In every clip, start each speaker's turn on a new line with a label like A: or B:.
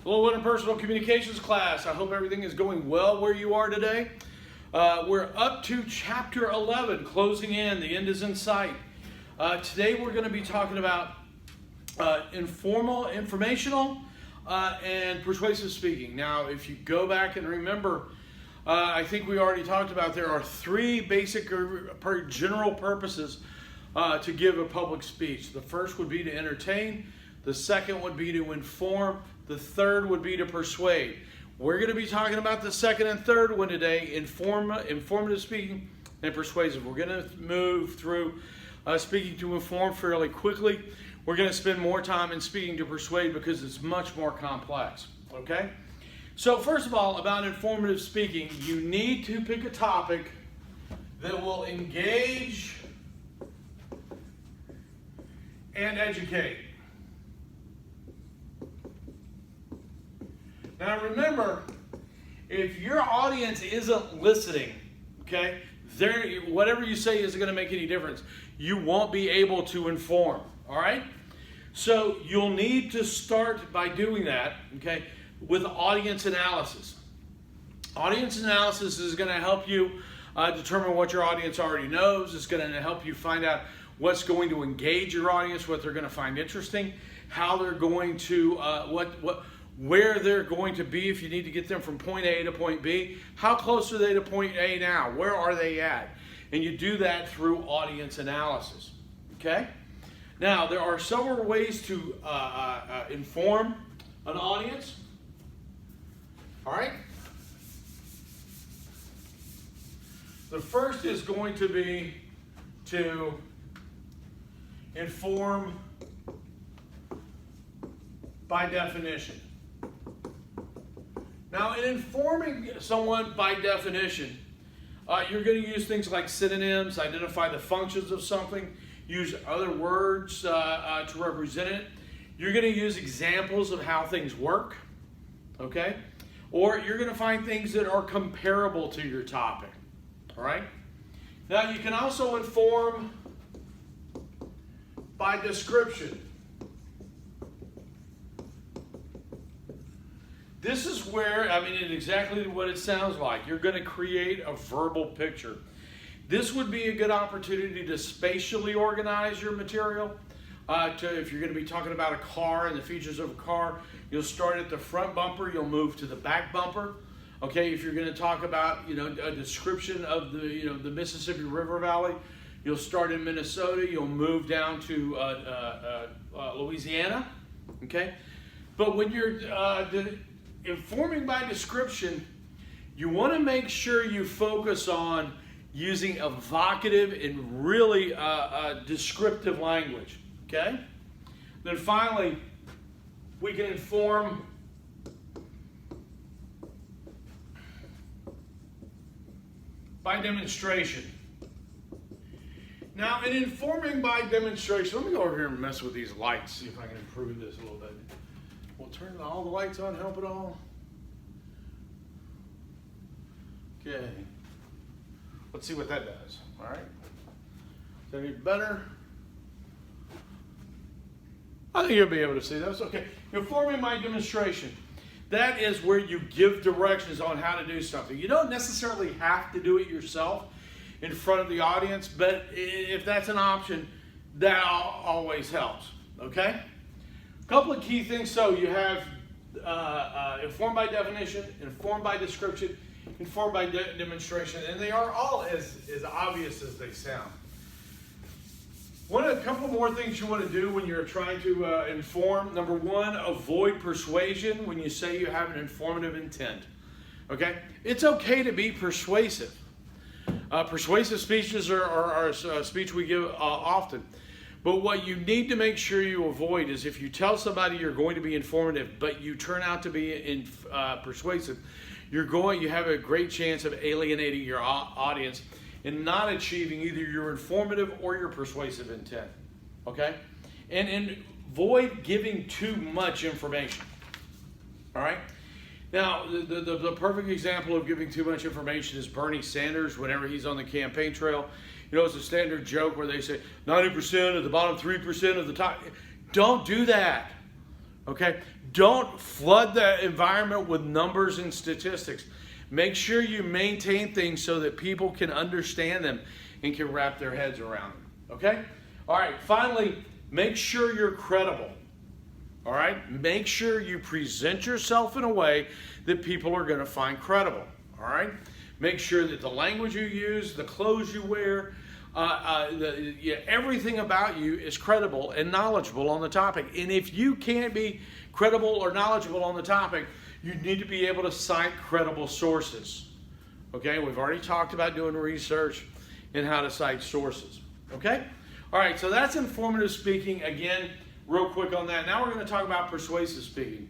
A: Hello, interpersonal communications class. I hope everything is going well where you are today. We're up to chapter 11, closing in. The end is in sight. Today we're going to be talking about informational, and persuasive speaking. Now, if you go back and remember, I think we already talked about there are three basic general purposes to give a public speech. The first would be to entertain. The second would be to inform. The third would be to persuade. We're going to be talking about the second and third one today, informative speaking and persuasive. We're going to move through speaking to inform fairly quickly. We're going to spend more time in speaking to persuade because it's much more complex. Okay? So first of all, about informative speaking, you need to pick a topic that will engage and educate. Now remember, if your audience isn't listening, okay, whatever you say isn't going to make any difference. You won't be able to inform, all right? So you'll need to start by doing that, okay, with audience analysis. Audience analysis is going to help you determine what your audience already knows. It's going to help you find out what's going to engage your audience, what they're going to find interesting, how they're going to, where they're going to be if you need to get them from point A to point B. How close are they to point A now? Where are they at? And you do that through audience analysis, okay? Now, there are several ways to inform an audience, all right? The first is going to be to inform by definition. Now, in informing someone by definition, you're going to use things like synonyms, identify the functions of something, use other words to represent it. You're going to use examples of how things work, okay? Or you're going to find things that are comparable to your topic, all right? Now, you can also inform by description. This is where, I mean, it's exactly what it sounds like. You're going to create a verbal picture. This would be a good opportunity to spatially organize your material. If you're going to be talking about a car and the features of a car, you'll start at the front bumper, you'll move to the back bumper. Okay, if you're going to talk about, a description of the Mississippi River Valley, you'll start in Minnesota, you'll move down to Louisiana. Okay, but when you're informing by description, you want to make sure you focus on using evocative and really descriptive language, okay? Then finally, we can inform by demonstration. Now, in informing by demonstration, let me go over here and mess with these lights, see if I can improve this a little bit. We'll turn all the lights on, help it all. Okay. Let's see what that does. All right. Is that any better? I think you'll be able to see those. Okay. Informing my demonstration. That is where you give directions on how to do something. You don't necessarily have to do it yourself in front of the audience, but if that's an option, that always helps. Okay? Couple of key things. So you have informed by definition, informed by description, informed by demonstration, and they are all as obvious as they sound. A couple more things you want to do when you're trying to inform. Number one, avoid persuasion when you say you have an informative intent. Okay? It's okay to be persuasive. Persuasive speeches are a speech we give often. But what you need to make sure you avoid is if you tell somebody you're going to be informative, but you turn out to be persuasive, you have a great chance of alienating your audience and not achieving either your informative or your persuasive intent. Okay? And avoid giving too much information. All right? Now, the perfect example of giving too much information is Bernie Sanders whenever he's on the campaign trail. It's a standard joke where they say 90% of the bottom 3% of the top. Don't do that. Okay? Don't flood the environment with numbers and statistics. Make sure you maintain things so that people can understand them and can wrap their heads around them. Okay? All right, finally, make sure you're credible. All right? Make sure you present yourself in a way that people are going to find credible. All right? Make sure that the language you use, the clothes you wear, everything about you is credible and knowledgeable on the topic. And if you can't be credible or knowledgeable on the topic, you need to be able to cite credible sources. Okay? We've already talked about doing research and how to cite sources. Okay? All right, so that's informative speaking. Again, real quick on that. Now we're going to talk about persuasive speaking.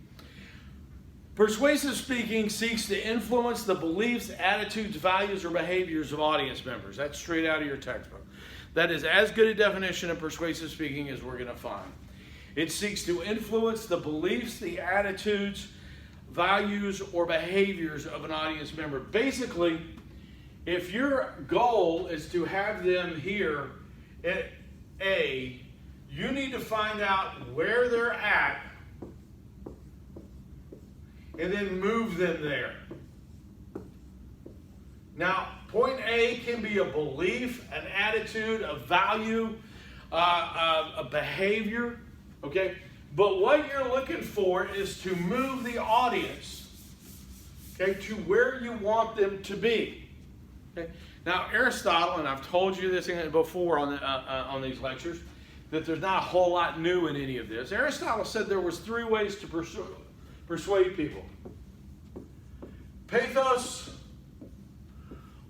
A: Persuasive speaking seeks to influence the beliefs, attitudes, values, or behaviors of audience members. That's straight out of your textbook. That is as good a definition of persuasive speaking as we're going to find. It seeks to influence the beliefs, the attitudes, values, or behaviors of an audience member. Basically, if your goal is to have them here at A, you need to find out where they're at and then move them there. Now, point A can be a belief, an attitude, a value, a behavior, okay? But what you're looking for is to move the audience, okay, to where you want them to be. Okay? Now, Aristotle, and I've told you this before on these lectures, that there's not a whole lot new in any of this. Aristotle said there was 3 ways to persuade people: pathos,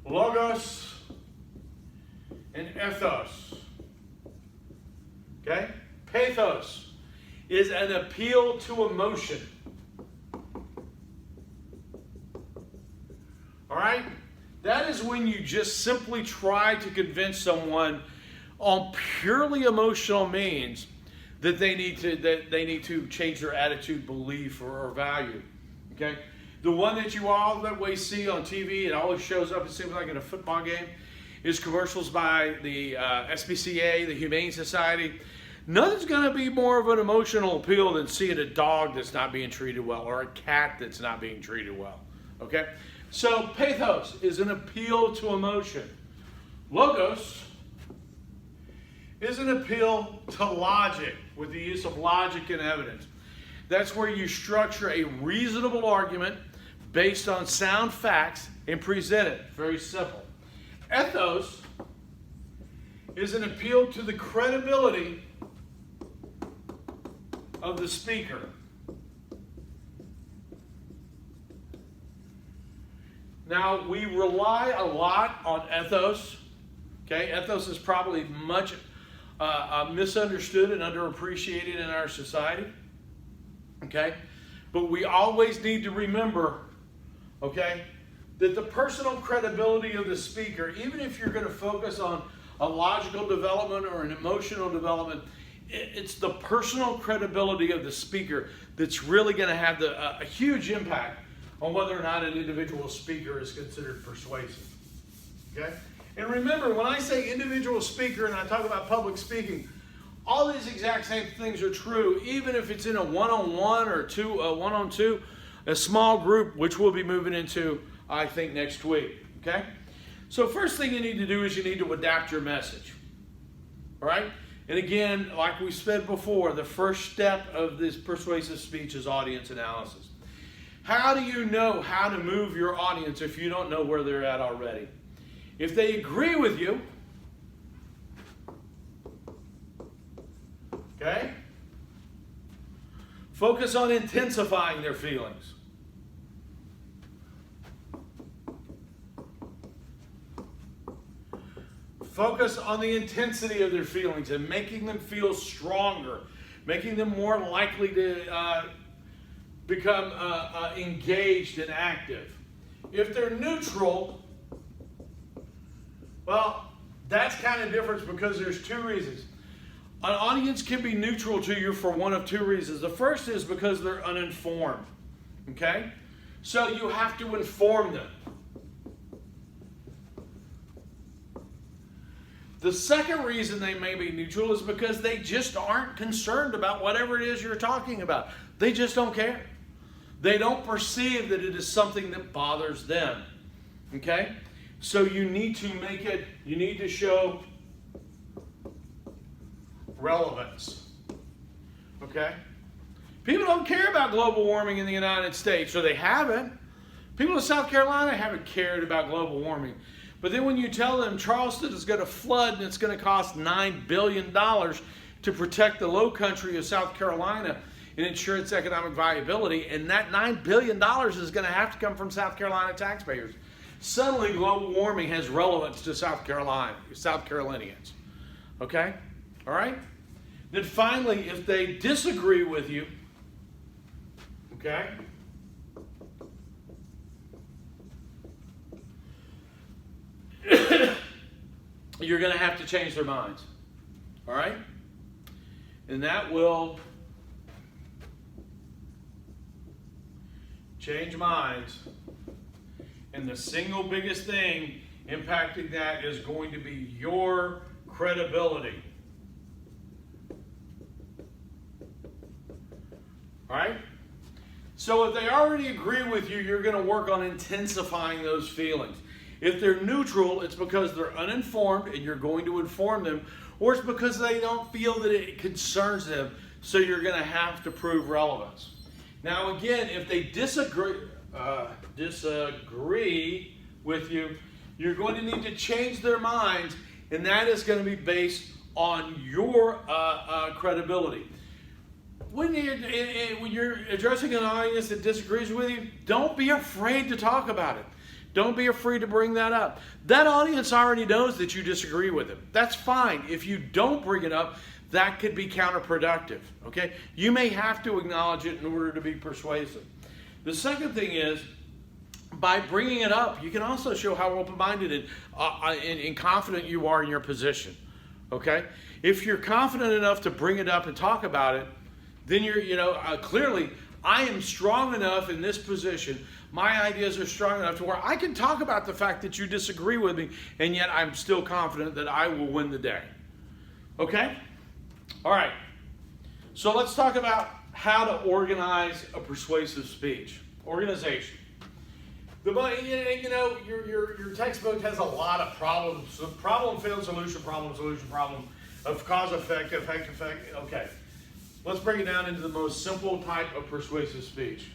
A: logos, and ethos. Okay? Pathos is an appeal to emotion. All right? That is when you just simply try to convince someone on purely emotional means that they need to change their attitude, belief, or value. Okay? The one that you always see on TV, it always shows up, it seems like in a football game, is commercials by the SPCA, the Humane Society. Nothing's going to be more of an emotional appeal than seeing a dog that's not being treated well or a cat that's not being treated well. Okay? So pathos is an appeal to emotion. Logos is an appeal to logic with the use of logic and evidence. That's where you structure a reasonable argument based on sound facts and present it. Very simple. Ethos is an appeal to the credibility of the speaker. Now, we rely a lot on ethos. Okay, ethos is probably much misunderstood and underappreciated in our society. Okay, but we always need to remember, okay, that the personal credibility of the speaker, even if you're going to focus on a logical development or an emotional development, it's the personal credibility of the speaker that's really going to have a huge impact on whether or not an individual speaker is considered persuasive. Okay? And remember, when I say individual speaker and I talk about public speaking, all these exact same things are true, even if it's in a one-on-one or one-on-two, a small group, which we'll be moving into, I think, next week. Okay? So first thing you need to do is you need to adapt your message. All right? And again, like we said before, the first step of this persuasive speech is audience analysis. How do you know how to move your audience if you don't know where they're at already? If they agree with you, okay, focus on intensifying their feelings. Focus on the intensity of their feelings and making them feel stronger, making them more likely to become engaged and active. If they're neutral, well, that's kind of different because there's 2 reasons. An audience can be neutral to you for one of 2 reasons. The first is because they're uninformed. Okay? So you have to inform them. The second reason they may be neutral is because they just aren't concerned about whatever it is you're talking about. They just don't care. They don't perceive that it is something that bothers them. Okay? So you need to show relevance. Okay? People don't care about global warming in the United States, or they haven't. People in South Carolina haven't cared about global warming. But then when you tell them Charleston is going to flood and it's going to cost $9 billion to protect the low country of South Carolina and ensure its economic viability, and that $9 billion is going to have to come from South Carolina taxpayers, suddenly global warming has relevance to South Carolinians. Okay? All right? Then finally, if they disagree with you, okay, you're going to have to change their minds. All right? And that will change minds. And the single biggest thing impacting that is going to be your credibility. All right? So if they already agree with you, you're going to work on intensifying those feelings. If they're neutral, it's because they're uninformed and you're going to inform them, or it's because they don't feel that it concerns them, so you're going to have to prove relevance. Now again, if they disagree with you, you're going to need to change their minds, and that is going to be based on your credibility. When you're addressing an audience that disagrees with you, don't be afraid to talk about it. Don't be afraid to bring that up. That audience already knows that you disagree with them. That's fine. If you don't bring it up, that could be counterproductive. Okay? You may have to acknowledge it in order to be persuasive. The second thing is, by bringing it up, you can also show how open-minded and confident you are in your position. Okay? If you're confident enough to bring it up and talk about it, then you're, clearly, I am strong enough in this position. My ideas are strong enough to where I can talk about the fact that you disagree with me, and yet I'm still confident that I will win the day. Okay? All right. So let's talk about how to organize a persuasive speech. Organization. Your textbook has a lot of problems. So problem, failed, solution, problem, of cause, effect, effect. Okay. Let's break it down into the most simple type of persuasive speech.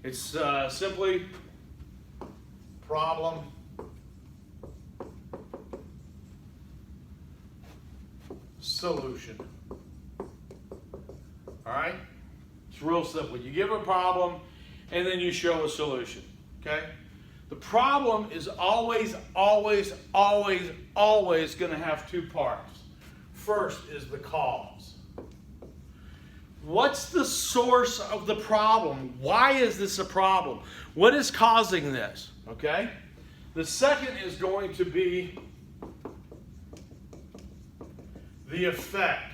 A: It's simply problem, solution. All right? It's real simple. You give a problem, and then you show a solution. Okay? The problem is always going to have two parts. First is the cause. What's the source of the problem? Why is this a problem? What is causing this? Okay? The second is going to be the effect.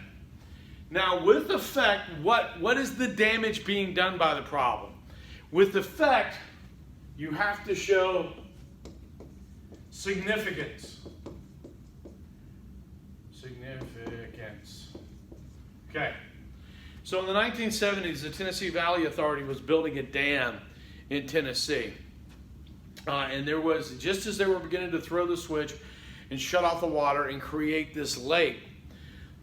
A: Now, with effect, what is the damage being done by the problem? With effect, you have to show significance. Okay. So in the 1970s, the Tennessee Valley Authority was building a dam in Tennessee. And there was, just as they were beginning to throw the switch and shut off the water and create this lake,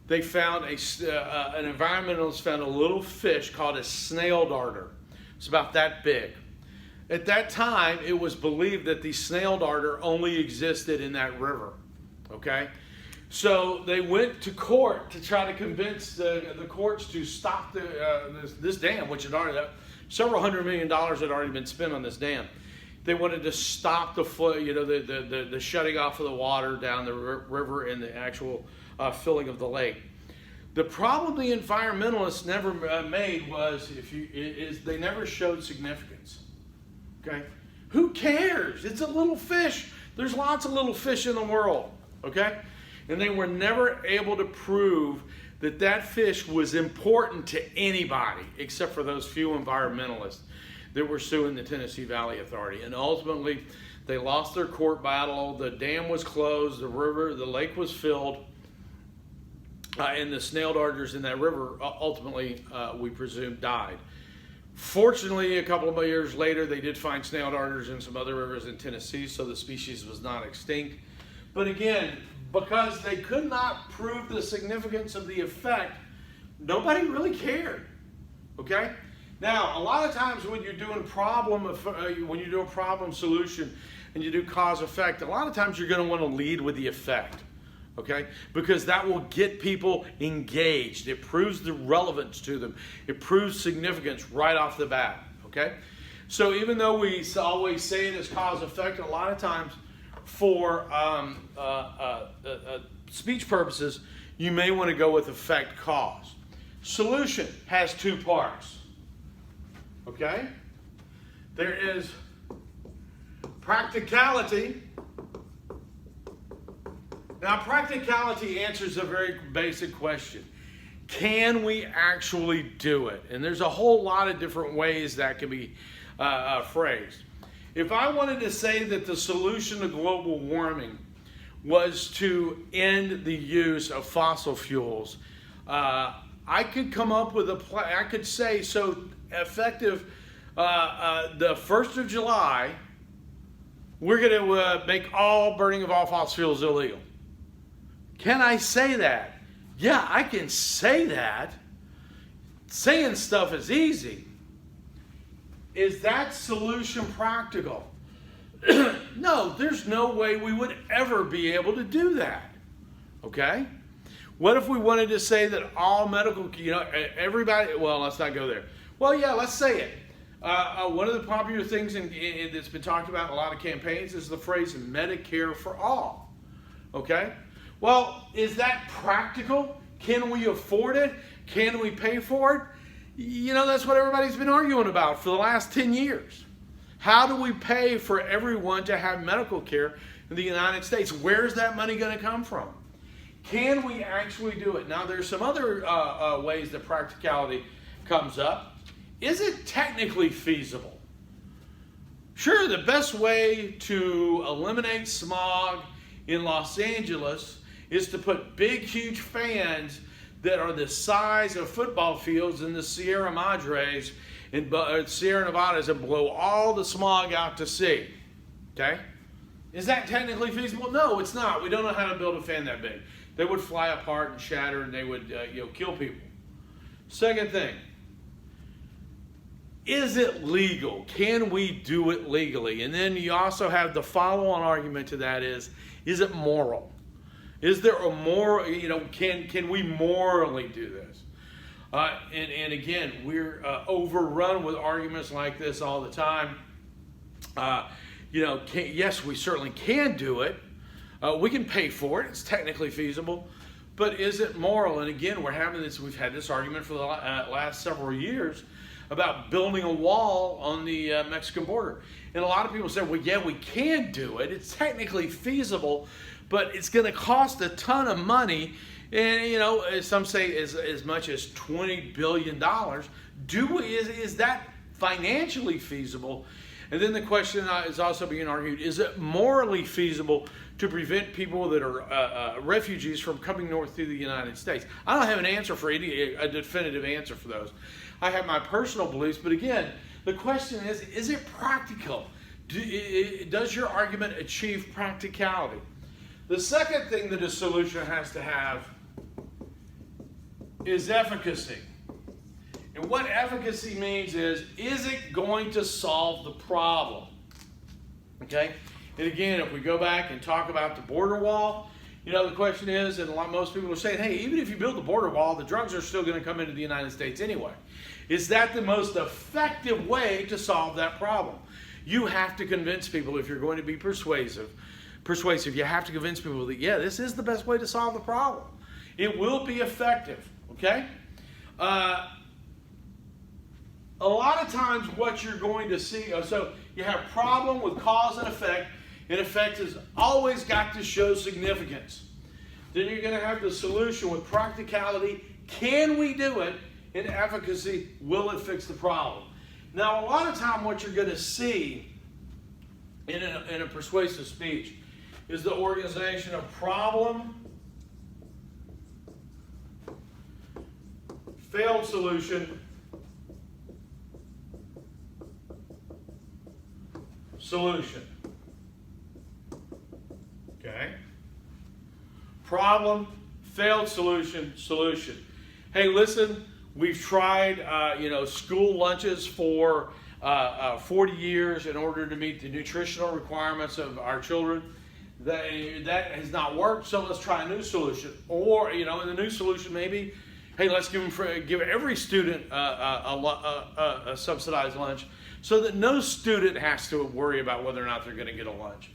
A: they found an environmentalist found a little fish called a snail darter. It's about that big. At that time, it was believed that the snail darter only existed in that river. Okay? So they went to court to try to convince the courts to stop this dam, which had already, several $100 million had already been spent on this dam. They wanted to stop the flow, the shutting off of the water down the river and the actual filling of the lake. The problem the environmentalists never made was they never showed significance. Okay, who cares? It's a little fish. There's lots of little fish in the world. Okay. And they were never able to prove that that fish was important to anybody except for those few environmentalists that were suing the Tennessee Valley Authority. And ultimately, They lost their court battle. The dam was closed. The lake was filled. And the snail darters in that river ultimately, we presume, died. Fortunately, a couple of years later, they did find snail darters in some other rivers in Tennessee, so the species was not extinct. But again, because they could not prove the significance of the effect, nobody really cared. Okay? Now, a lot of times when you're doing problem solution and you do cause effect, a lot of times you're going to want to lead with the effect. Okay? Because that will get people engaged. It proves the relevance to them. It proves significance right off the bat. Okay? So even though we always say it as cause effect, a lot of times for speech purposes, you may want to go with effect cause. Solution has two parts. Okay? There is practicality. Now, practicality answers a very basic question. Can we actually do it? And there's a whole lot of different ways that can be phrased. If I wanted to say that the solution to global warming was to end the use of fossil fuels, I could come up with a plan. I could say, so effective the 1st of July, we're going to make all burning of all fossil fuels illegal. Can I say that? Yeah, I can say that. Saying stuff is easy. Is that solution practical? No, there's no way we would ever be able to do that. Okay? What if we wanted to say that all medical, everybody, well, let's not go there. Well, yeah, let's say it. One of the popular things that's been talked about in a lot of campaigns is the phrase Medicare for all. Okay? Well, is that practical? Can we afford it? Can we pay for it? That's what everybody's been arguing about for the last 10 years. How do we pay for everyone to have medical care in the United States? Where's that money going to come from? Can we actually do it? Now, there's some other ways that practicality comes up. Is it technically feasible? Sure, the best way to eliminate smog in Los Angeles is to put big, huge fans that are the size of football fields in the Sierra Madres and Sierra Nevadas and blow all the smog out to sea. Okay? Is that technically feasible? No, it's not. We don't know how to build a fan that big. They would fly apart and shatter, and they would kill people. Second thing, is it legal? Can we do it legally? And then you also have the follow-on argument to that is it moral? Is there a moral, can we morally do this? And again, we're overrun with arguments like this all the time. Yes, we certainly can do it. We can pay for it. It's technically feasible. But is it moral? And again, we've had this argument for the last several years about building a wall on the Mexican border. And a lot of people say, well, yeah, we can do it. It's technically feasible, but it's going to cost a ton of money. And, some say as much as $20 billion. Is that financially feasible? And then the question is also being argued, is it morally feasible to prevent people that are refugees from coming north through the United States? I don't have an answer for a definitive answer for those. I have my personal beliefs, but again, the question is it practical? Does your argument achieve practicality? The second thing that a solution has to have is efficacy. And what efficacy means is it going to solve the problem? Okay? And again, if we go back and talk about the border wall, the question is, and most people are saying, hey, even if you build the border wall, the drugs are still going to come into the United States anyway. Is that the most effective way to solve that problem? You have to convince people, if you're going to be persuasive, you have to convince people that, yeah, this is the best way to solve the problem. It will be effective, okay? A lot of times what you're going to see, so you have a problem with cause and effect has always got to show significance. Then you're going to have the solution with practicality. Can we do it? And efficacy, will it fix the problem? Now, a lot of time what you're going to see in a persuasive speech is the organization of problem, failed solution, solution. Okay? Problem, failed solution, solution. Hey, listen, we've tried, school lunches for 40 years in order to meet the nutritional requirements of our children. That has not worked, so let's try a new solution. Or, in the new solution, maybe, hey, let's give every student a subsidized lunch so that no student has to worry about whether or not they're going to get a lunch.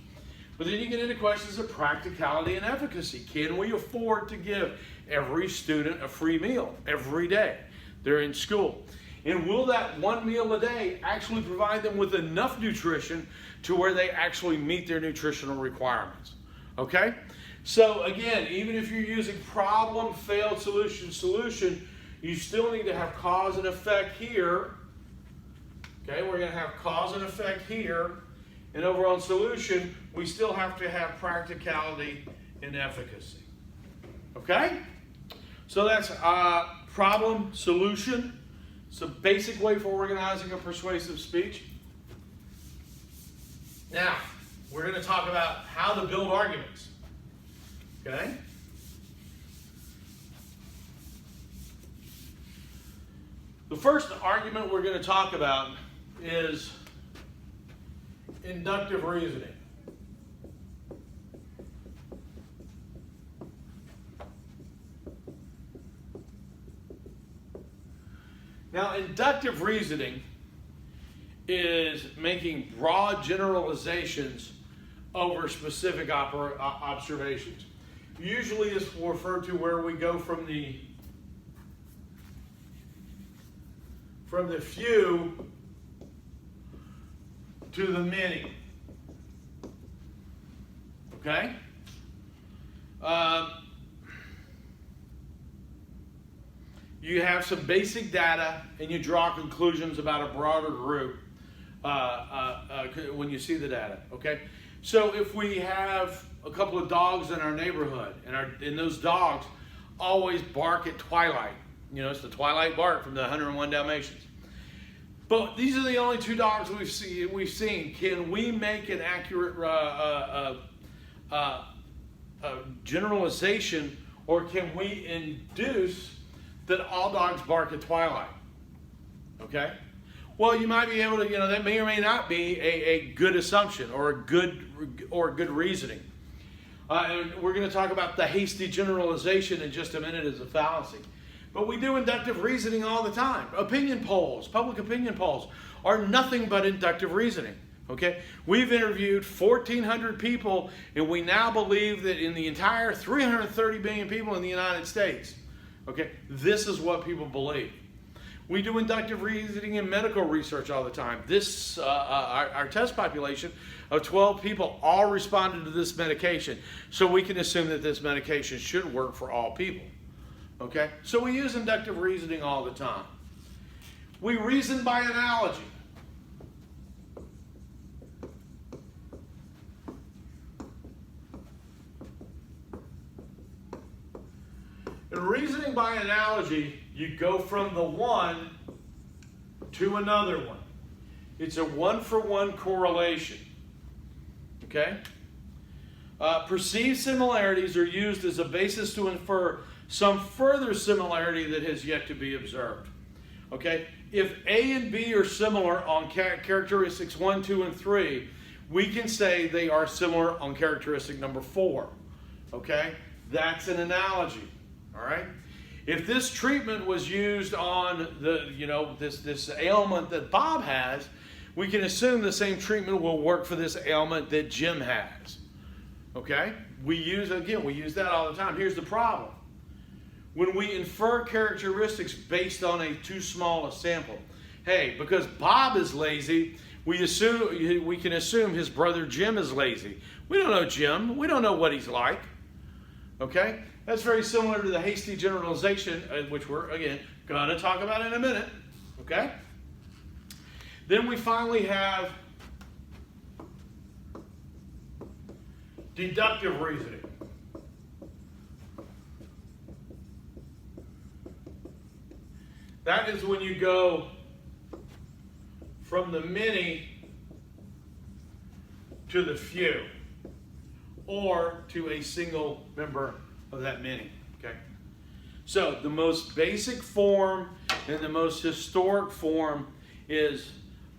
A: But then you get into questions of practicality and efficacy. Can we afford to give every student a free meal every day they're in school? And will that one meal a day actually provide them with enough nutrition to where they actually meet their nutritional requirements? Okay? So again, even if you're using problem, failed, solution, solution, you still need to have cause and effect here. Okay, we're going to have cause and effect here. And over on solution, we still have to have practicality and efficacy. Okay? So that's problem, solution. It's a basic way for organizing a persuasive speech. Now, we're going to talk about how to build arguments. Okay? The first argument we're going to talk about is inductive reasoning. Now, inductive reasoning is making broad generalizations over specific observations. Usually it's referred to where we go from the few to the many. Okay? You have some basic data and you draw conclusions about a broader group when you see the data. Okay? So if we have a couple of dogs in our neighborhood and those dogs always bark at twilight. It's the twilight bark from the 101 Dalmatians. But these are the only two dogs we've seen. Can we make an accurate generalization, or can we induce that all dogs bark at twilight? Okay? Well, you might be able to, that may or may not be a good assumption or good reasoning. And we're going to talk about the hasty generalization in just a minute as a fallacy. But we do inductive reasoning all the time. Opinion polls, public opinion polls, are nothing but inductive reasoning. Okay? We've interviewed 1,400 people, and we now believe that in the entire 330 million people in the United States, okay, this is what people believe. We do inductive reasoning in medical research all the time. Our test population of 12 people all responded to this medication, so we can assume that this medication should work for all people. Okay? So we use inductive reasoning all the time. We reason by analogy. In reasoning by analogy, you go from the one to another one. It's a one-for-one correlation. Okay? Perceived similarities are used as a basis to infer some further similarity that has yet to be observed. Okay? If A and B are similar on characteristics 1, 2, and 3, we can say they are similar on characteristic number 4. Okay? That's an analogy. All right? If this treatment was used on this ailment that Bob has, we can assume the same treatment will work for this ailment that Jim has. Okay? We use that all the time. Here's the problem. When we infer characteristics based on a too small a sample, hey, because Bob is lazy, we can assume his brother Jim is lazy. We don't know Jim. We don't know what he's like. Okay? That's very similar to the hasty generalization, which we're, again, going to talk about in a minute. Okay? Then we finally have deductive reasoning. That is when you go from the many to the few, or to a single member of that many. Okay? So the most basic form and the most historic form is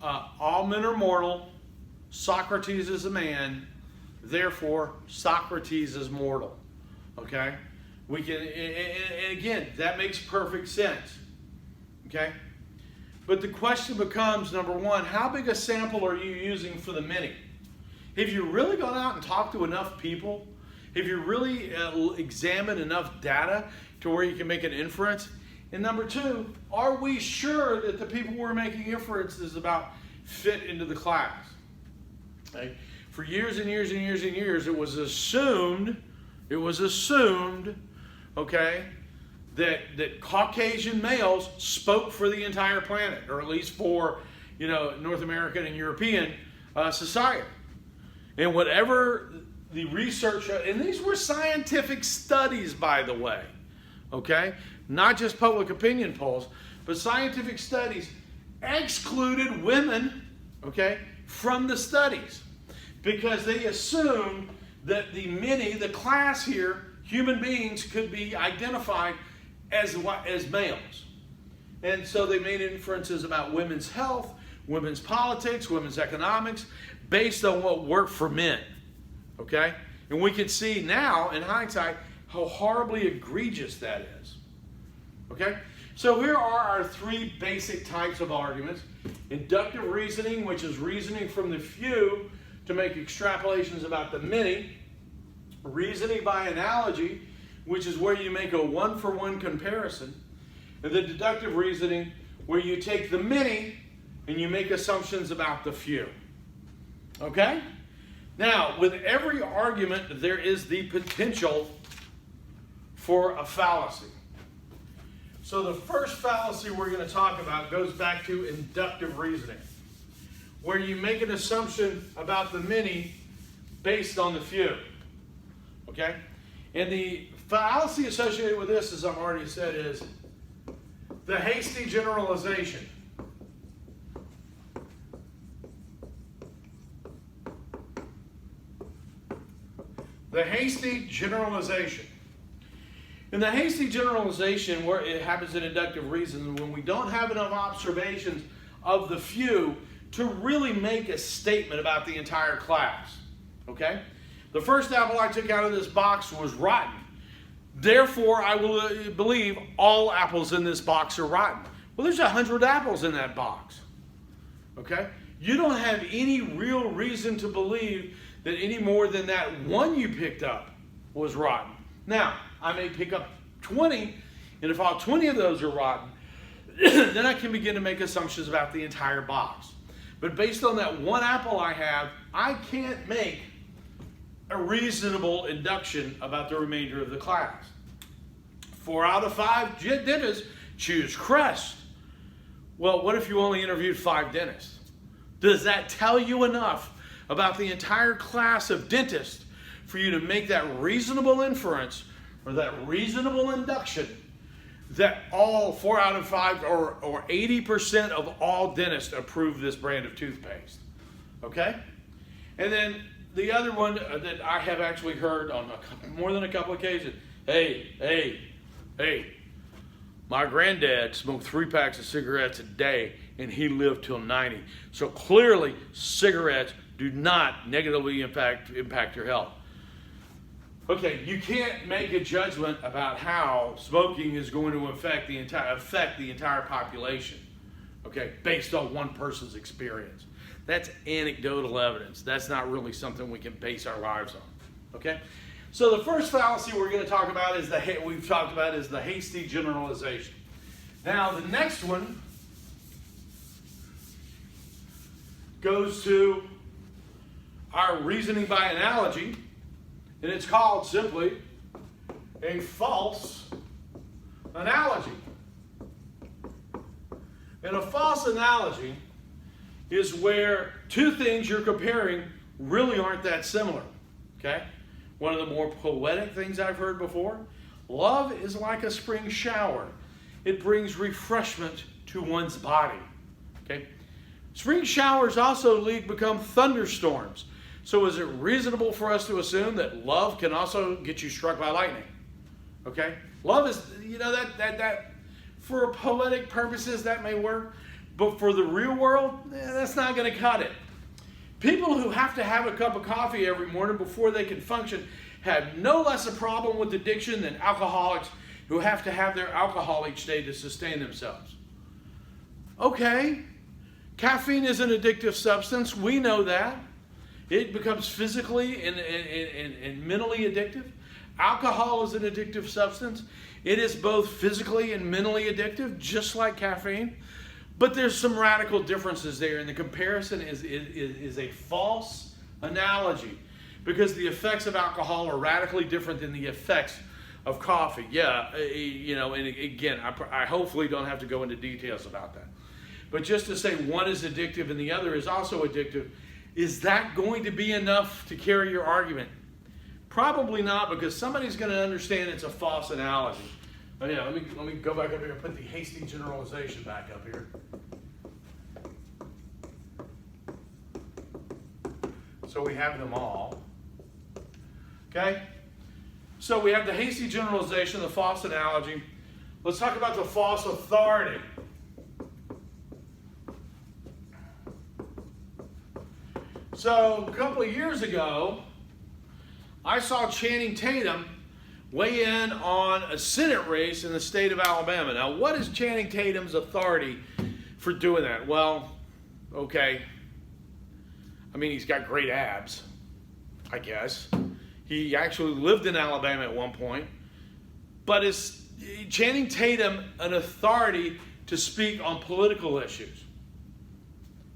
A: all men are mortal, Socrates is a man, therefore Socrates is mortal. Okay? We can, and again, that makes perfect sense. Okay? But the question becomes, number one, how big a sample are you using for the many? Have you really gone out and talked to enough people? Have you really examined enough data to where you can make an inference? And number two, are we sure that the people we're making inferences about fit into the class? Okay? For years and years and years and years, it was assumed, okay, that Caucasian males spoke for the entire planet, or at least for, North American and European society. And whatever the research, and these were scientific studies, by the way, okay? Not just public opinion polls, but scientific studies excluded women, okay, from the studies, because they assumed that the many, the class here, human beings, could be identified as males. And so they made inferences about women's health, women's politics, women's economics, based on what worked for men. Okay? And we can see now, in hindsight, how horribly egregious that is. Okay? So here are our three basic types of arguments. Inductive reasoning, which is reasoning from the few to make extrapolations about the many. Reasoning by analogy, which is where you make a one-for-one comparison. And the deductive reasoning, where you take the many and you make assumptions about the few. Okay? Now, with every argument, there is the potential for a fallacy. So the first fallacy we're going to talk about goes back to inductive reasoning, where you make an assumption about the many based on the few. Okay? And the fallacy associated with this, as I've already said, is the hasty generalization. The hasty generalization. In the hasty generalization, where it happens in inductive reasoning, when we don't have enough observations of the few to really make a statement about the entire class. Okay? The first apple I took out of this box was rotten. Therefore, I will believe all apples in this box are rotten. Well, there's 100 apples in that box. Okay? You don't have any real reason to believe that any more than that one you picked up was rotten. Now, I may pick up 20, and if all 20 of those are rotten, then I can begin to make assumptions about the entire box. But based on that one apple I have, I can't make a reasonable induction about the remainder of the class. 4 out of 5 dentists choose Crest. Well, what if you only interviewed 5 dentists? Does that tell you enough about the entire class of dentists for you to make that reasonable inference or that reasonable induction that all 4 out of 5 or 80% of all dentists approve this brand of toothpaste? Okay? And then the other one that I have actually heard on more than a couple occasions, hey, my granddad smoked 3 packs of cigarettes a day and he lived till 90. So clearly cigarettes do not negatively impact your health. Okay, you can't make a judgment about how smoking is going to affect the entire population, okay, based on one person's experience. That's anecdotal evidence. That's not really something we can base our lives on, okay? So the first fallacy we're going to talk about is the hasty generalization. Now the next one goes to our reasoning by analogy, and it's called simply a false analogy. And a false analogy is where two things you're comparing really aren't that similar, okay? one of the more poetic things I've heard before. Love is like a spring shower. It brings refreshment to one's body. Okay? Spring showers also become thunderstorms. So is it reasonable for us to assume that love can also get you struck by lightning? Okay? Love is, that for poetic purposes that may work, but for the real world, that's not going to cut it. People who have to have a cup of coffee every morning before they can function have no less a problem with addiction than alcoholics who have to have their alcohol each day to sustain themselves. Okay, caffeine is an addictive substance. We know that. It becomes physically and mentally addictive. Alcohol is an addictive substance. It is both physically and mentally addictive, just like caffeine. But there's some radical differences there, and the comparison is a false analogy because the effects of alcohol are radically different than the effects of coffee. Yeah, and again, I hopefully don't have to go into details about that. But just to say one is addictive and the other is also addictive, is that going to be enough to carry your argument? Probably not, because somebody's going to understand it's a false analogy. But yeah, let me go back up here and put the hasty generalization back up here. So we have them all. Okay? So we have the hasty generalization, the false analogy. Let's talk about the false authority. So a couple of years ago, I saw Channing Tatum weigh in on a Senate race in the state of Alabama. Now, what is Channing Tatum's authority for doing that? Well, okay. I mean, he's got great abs, I guess. He actually lived in Alabama at one point. But is Channing Tatum an authority to speak on political issues?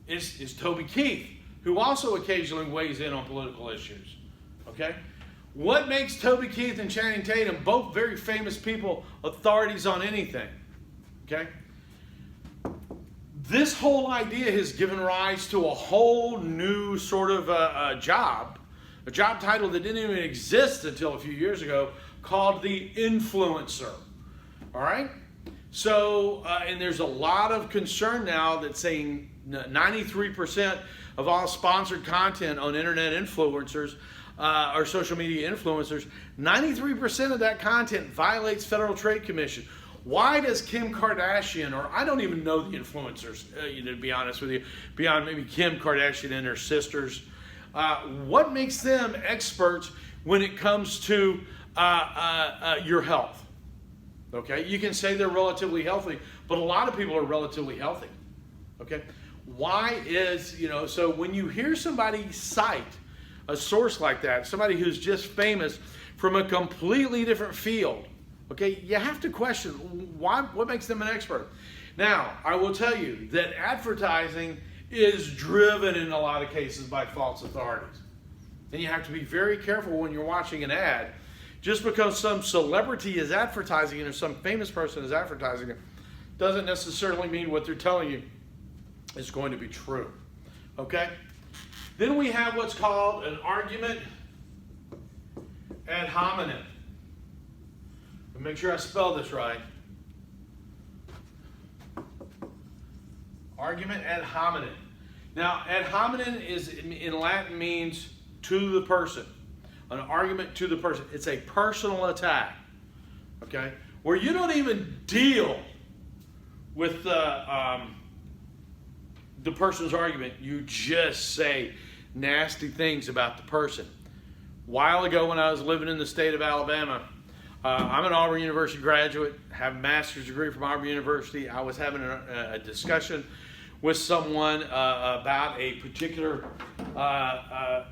A: Is Toby Keith, who also occasionally weighs in on political issues. Okay? What makes Toby Keith and Channing Tatum, both very famous people, authorities on anything? Okay? This whole idea has given rise to a whole new sort of a job title that didn't even exist until a few years ago, called the influencer. All right? So, and there's a lot of concern now that's saying 93% of all sponsored content on internet influencers or social media influencers, 93% of that content violates Federal Trade Commission. Why does Kim Kardashian, or I don't even know the influencers, to be honest with you, beyond maybe Kim Kardashian and her sisters, what makes them experts when it comes to your health? Okay, you can say they're relatively healthy, but a lot of people are relatively healthy. Okay, why is, so when you hear somebody cite a source like that, somebody who's just famous from a completely different field, okay, you have to question what makes them an expert. Now, I will tell you that advertising is driven in a lot of cases by false authorities. And you have to be very careful when you're watching an ad. Just because some celebrity is advertising it or some famous person is advertising it doesn't necessarily mean what they're telling you is going to be true. Okay? Then we have what's called an argument ad hominem. Make sure I spell this right. Argument ad hominem. Now, ad hominem is in Latin means to the person. An argument to the person. It's a personal attack. Okay? Where you don't even deal with the person's argument. You just say nasty things about the person. A while ago when I was living in the state of Alabama, I'm an Auburn University graduate, have a master's degree from Auburn University. I was having a discussion with someone about a particular, to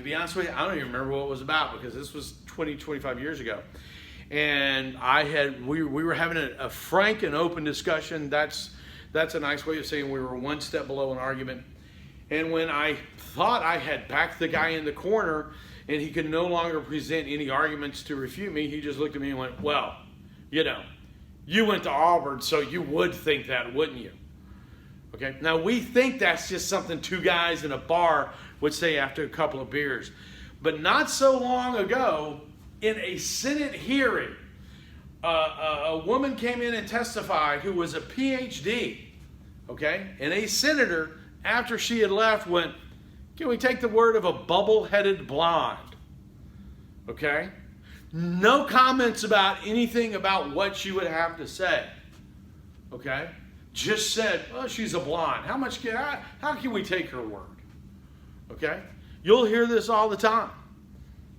A: be honest with you, I don't even remember what it was about because this was 25 years ago. And we were having a frank and open discussion. That's a nice way of saying we were one step below an argument. And when I thought I had backed the guy in the corner and he could no longer present any arguments to refute me, he just looked at me and went, well, you went to Auburn, so you would think that, wouldn't you? Okay. Now, we think that's just something two guys in a bar would say after a couple of beers. But not so long ago, in a Senate hearing, a woman came in and testified who was a PhD, okay? And a senator, after she had left, went, can we take the word of a bubble-headed blonde? Okay? No comments about anything about what she would have to say. Okay? Just said, well, she's a blonde. How can we take her word? Okay? You'll hear this all the time.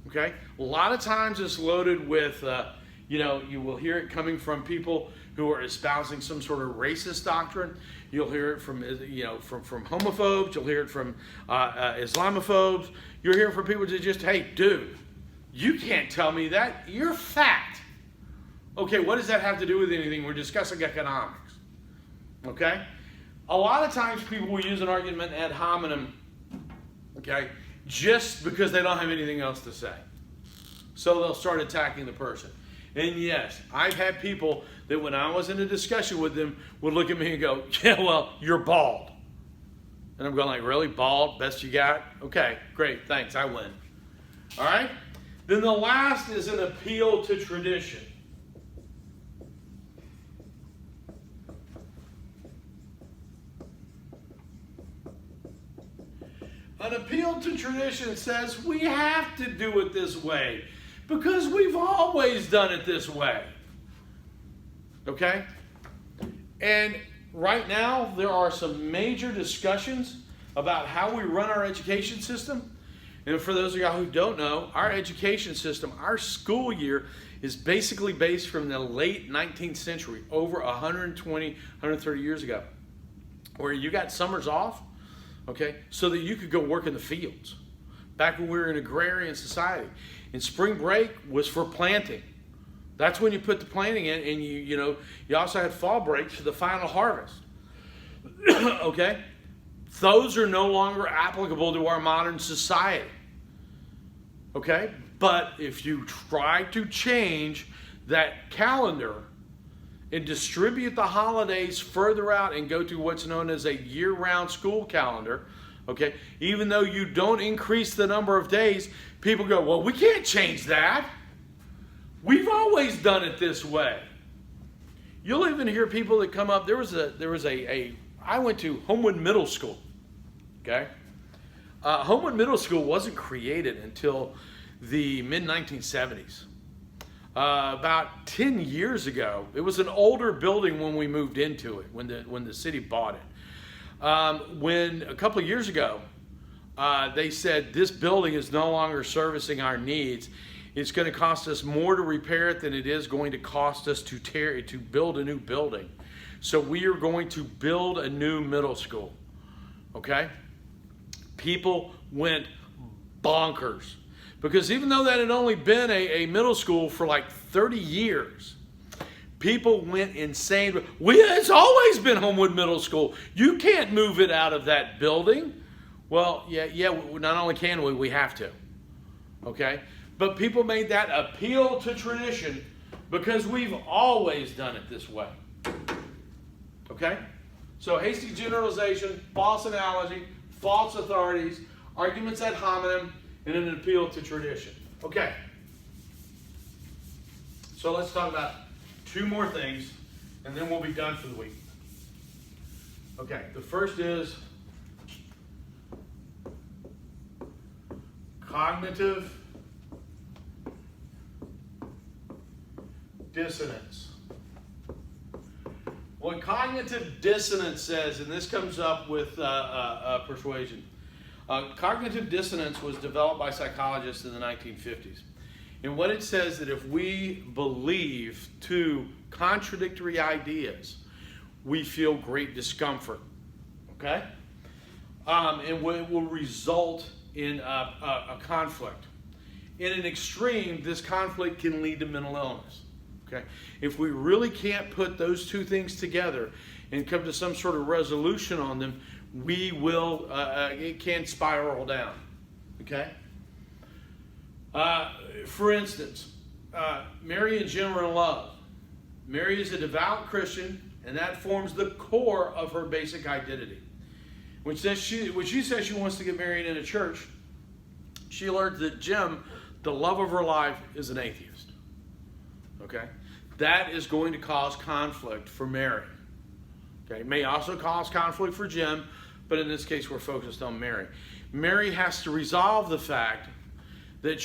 A: Okay? A lot of times it's loaded with, you will hear it coming from people who are espousing some sort of racist doctrine. You'll hear it from homophobes. You'll hear it from Islamophobes. You'll hear it from people that just, hey, dude, you can't tell me that. You're fat. Okay, what does that have to do with anything? We're discussing economics. Okay? A lot of times people will use an argument ad hominem, okay, just because they don't have anything else to say. So they'll start attacking the person. And yes, I've had people that when I was in a discussion with them would look at me and go, yeah, well, you're bald. And I'm going like, really? Bald? Best you got? Okay, great, thanks, I win. All right? Then the last is an appeal to tradition. An appeal to tradition says we have to do it this way because we've always done it this way. Okay? And right now, there are some major discussions about how we run our education system. And for those of y'all who don't know, our education system, our school year is basically based from the late 19th century, over 120, 130 years ago, where you got summers off, okay, so that you could go work in the fields. Back when we were in agrarian society. And spring break was for planting. That's when you put the planting in, and you also had fall breaks for the final harvest. Okay? Those are no longer applicable to our modern society. Okay? But if you try to change that calendar and distribute the holidays further out and go to what's known as a year-round school calendar, okay, even though you don't increase the number of days, people go, well, we can't change that. We've always done it this way. You'll even hear people that come up. I went to Homewood Middle School. Okay, Homewood Middle School wasn't created until the mid-1970s. About 10 years ago, it was an older building when we moved into it, when the city bought it. When a couple of years ago, they said this building is no longer servicing our needs. It's going to cost us more to repair it than it is going to cost us to build a new building. So we are going to build a new middle school. Okay? People went bonkers. Because even though that had only been a middle school for like 30 years, people went insane. It's always been Homewood Middle School. You can't move it out of that building. Well, yeah, not only can we have to. Okay? But people made that appeal to tradition because we've always done it this way. Okay? So hasty generalization, false analogy, false authorities, arguments ad hominem, and an appeal to tradition. Okay. So let's talk about two more things, and then we'll be done for the week. Okay, the first is cognitive dissonance. What cognitive dissonance says, and this comes up with persuasion. Cognitive dissonance was developed by psychologists in the 1950s. And what it says that if we believe two contradictory ideas, we feel great discomfort. Okay? And it will result in a conflict. In an extreme, this conflict can lead to mental illness. Okay? If we really can't put those two things together and come to some sort of resolution on them, we will, it can spiral down. Okay? For instance, Mary and Jim are in love. Mary is a devout Christian, and that forms the core of her basic identity. When she says she wants to get married in a church, she learns that Jim, the love of her life, is an atheist. Okay? That is going to cause conflict for Mary. Okay? It may also cause conflict for Jim, but in this case we're focused on Mary. Mary has to resolve the fact that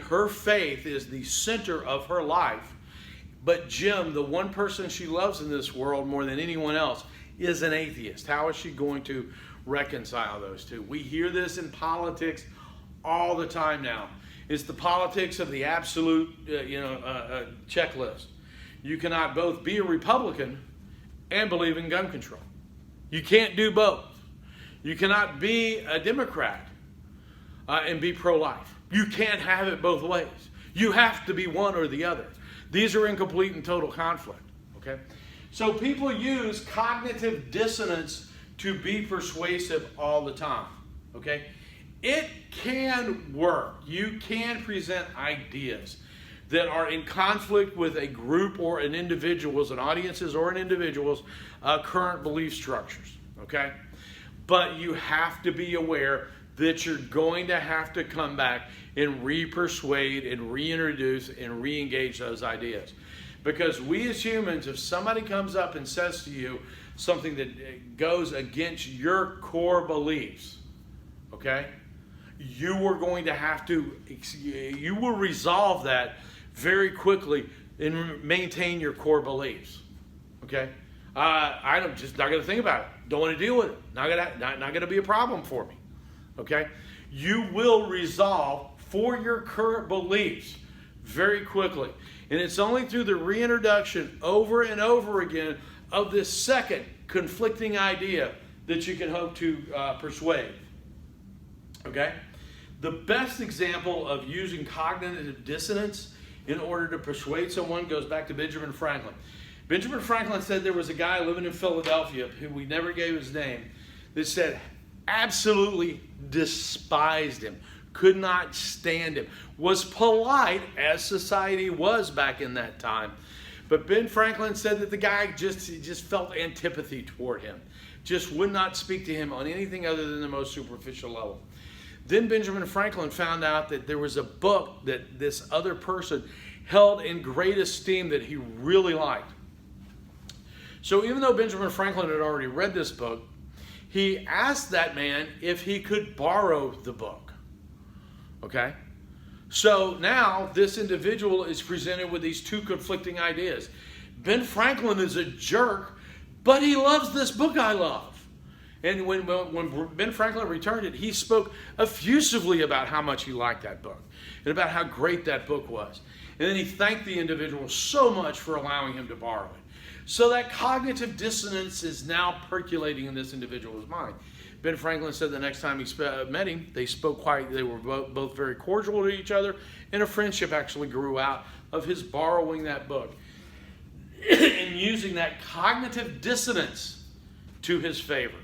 A: her faith is the center of her life, but Jim, the one person she loves in this world more than anyone else, is an atheist. How is she going to reconcile those two? We hear this in politics all the time now. It's the politics of the absolute checklist. You cannot both be a Republican and believe in gun control. You can't do both. You cannot be a Democrat and be pro-life. You can't have it both ways. You have to be one or the other. These are in complete and total conflict. Okay? So people use cognitive dissonance to be persuasive all the time. Okay? It can work. You can present ideas that are in conflict with a group or an individual's, an audience's or an individual's current belief structures. Okay? But you have to be aware that you're going to have to come back and re-persuade and reintroduce and re-engage those ideas. Because we as humans, if somebody comes up and says to you something that goes against your core beliefs, okay, you will resolve that very quickly and maintain your core beliefs, okay? I'm just not going to think about it. Don't want to deal with it. Not going to be a problem for me, okay? You will resolve for your current beliefs very quickly. And it's only through the reintroduction over and over again of this second conflicting idea that you can hope to persuade. Okay? The best example of using cognitive dissonance in order to persuade someone goes back to Benjamin Franklin. Benjamin Franklin said there was a guy living in Philadelphia who we never gave his name that said absolutely despised him, could not stand him, was polite as society was back in that time. But Ben Franklin said that the guy just felt antipathy toward him, just would not speak to him on anything other than the most superficial level. Then Benjamin Franklin found out that there was a book that this other person held in great esteem that he really liked. So even though Benjamin Franklin had already read this book, he asked that man if he could borrow the book. Okay? So now this individual is presented with these two conflicting ideas. Ben Franklin is a jerk, but he loves this book I love. And when Ben Franklin returned it, he spoke effusively about how much he liked that book and about how great that book was. And then he thanked the individual so much for allowing him to borrow it. So that cognitive dissonance is now percolating in this individual's mind. Ben Franklin said the next time he met him, they were both very cordial to each other, and a friendship actually grew out of his borrowing that book and using that cognitive dissonance to his favor.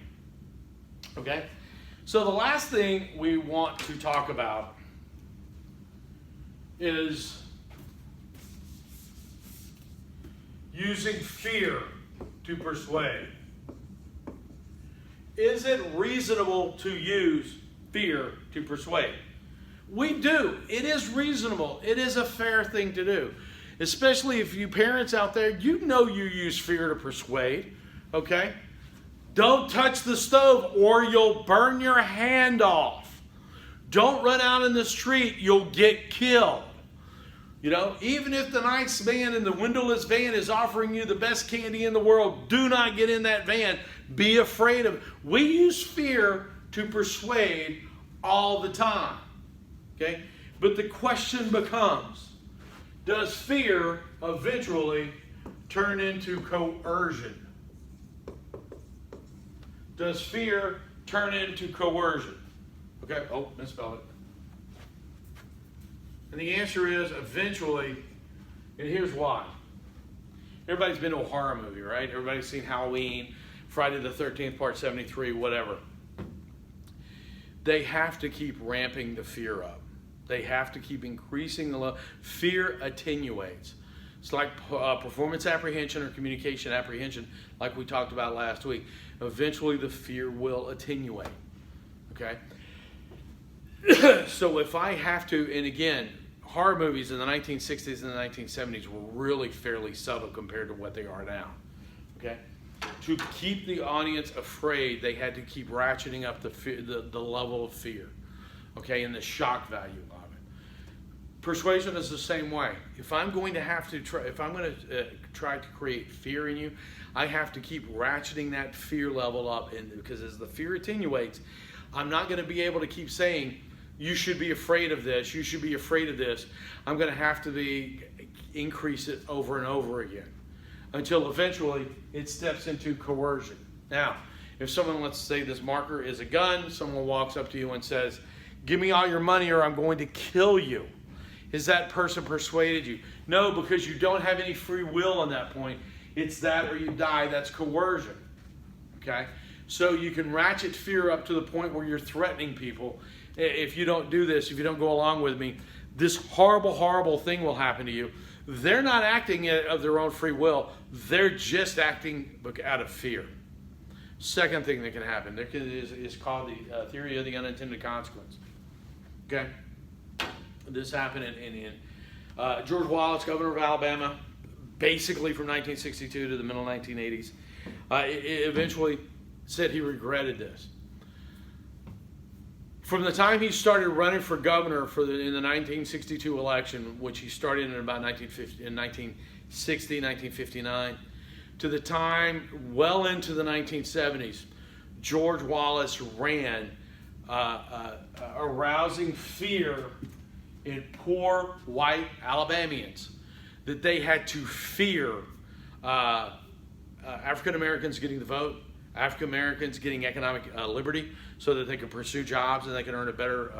A: Okay? So the last thing we want to talk about is using fear to persuade. Is it reasonable to use fear to persuade? We do. It is reasonable. It is a fair thing to do. Especially if you parents out there, you know you use fear to persuade. Okay? Don't touch the stove or you'll burn your hand off. Don't run out in the street, you'll get killed. You know, even if the nice man in the windowless van is offering you the best candy in the world, do not get in that van. Be afraid of it. We use fear to persuade all the time. Okay? But the question becomes, does fear eventually turn into coercion? Does fear turn into coercion? Okay, oh, misspelled it. And the answer is eventually, and here's why. Everybody's been to a horror movie, right? Everybody's seen Halloween, Friday the 13th, part 73, whatever. They have to keep ramping the fear up. They have to keep increasing the love. Fear attenuates. It's like performance apprehension or communication apprehension, like we talked about last week. Eventually the fear will attenuate. Okay? So if I have to, and again, horror movies in the 1960s and the 1970s were really fairly subtle compared to what they are now. Okay, to keep the audience afraid, they had to keep ratcheting up the level of fear. Okay, and the shock value of it. Persuasion is the same way. If I'm going to have to try, if I'm going to try to create fear in you, I have to keep ratcheting that fear level up, and because as the fear attenuates, I'm not going to be able to keep saying, you should be afraid of this, you should be afraid of this. I'm going to have to increase it over and over again until eventually it steps into coercion. Now, if someone, let's say this marker is a gun, someone walks up to you and says, give me all your money or I'm going to kill you. Is that person persuaded you? No, because you don't have any free will on that point. It's that or you die. That's coercion. Okay? So you can ratchet fear up to the point where you're threatening people. If you don't do this, if you don't go along with me, this horrible, horrible thing will happen to you. They're not acting of their own free will. They're just acting out of fear. Second thing that can happen is called the theory of the unintended consequence. Okay? This happened in George Wallace, governor of Alabama, basically from 1962 to the middle 1980s. It eventually said he regretted this. From the time he started running for governor in the 1962 election, which he started in about 1960, 1959, to the time well into the 1970s, George Wallace ran arousing fear in poor white Alabamians that they had to fear African Americans getting the vote, African Americans getting economic liberty so that they could pursue jobs and they could earn a better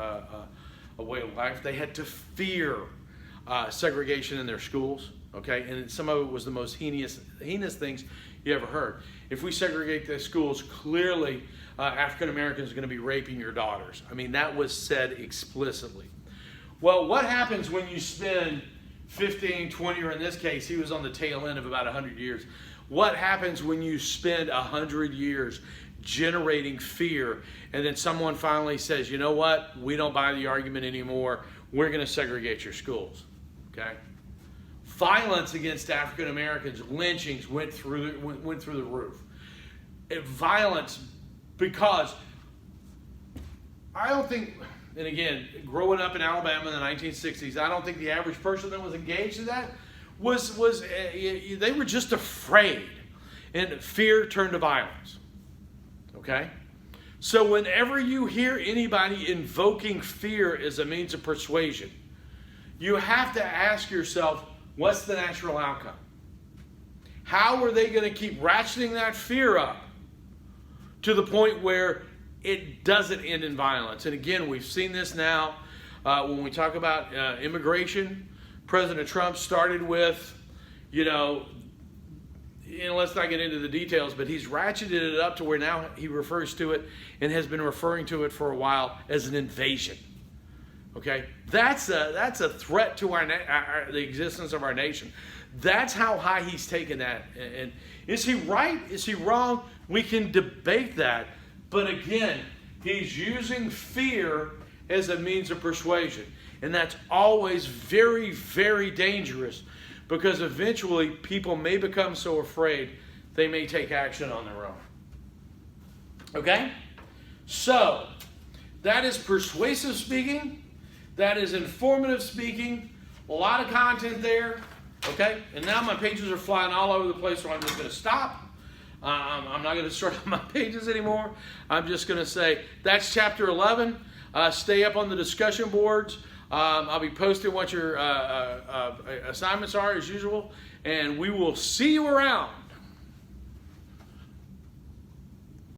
A: way of life. They had to fear segregation in their schools, okay? And some of it was the most heinous things you ever heard. If we segregate the schools, clearly African Americans are going to be raping your daughters. I mean, that was said explicitly. Well, what happens when you spend 15, 20, or in this case, he was on the tail end of about 100 years. What happens when you spend 100 years generating fear and then someone finally says, you know what, we don't buy the argument anymore, we're going to segregate your schools, okay? Violence against African Americans, lynchings went through the roof. Violence, because I don't think, and again, growing up in Alabama in the 1960s, I don't think the average person that was engaged in that they were just afraid, and fear turned to violence. Okay? So whenever you hear anybody invoking fear as a means of persuasion, you have to ask yourself, what's the natural outcome? How are they going to keep ratcheting that fear up to the point where it doesn't end in violence? And again, we've seen this now when we talk about immigration. President Trump started with, let's not get into the details, but he's ratcheted it up to where now he refers to it and has been referring to it for a while as an invasion. Okay, that's a threat to the existence of our nation. That's how high he's taken that. And is he right? Is he wrong? We can debate that. But again, he's using fear as a means of persuasion. And that's always very, very dangerous, because eventually people may become so afraid they may take action on their own. Okay? So, that is persuasive speaking. That is informative speaking. A lot of content there. Okay? And now my pages are flying all over the place, so I'm just going to stop. I'm not going to start on my pages anymore. I'm just going to say that's chapter 11. Stay up on the discussion boards. I'll be posting what your assignments are as usual, and we will see you around.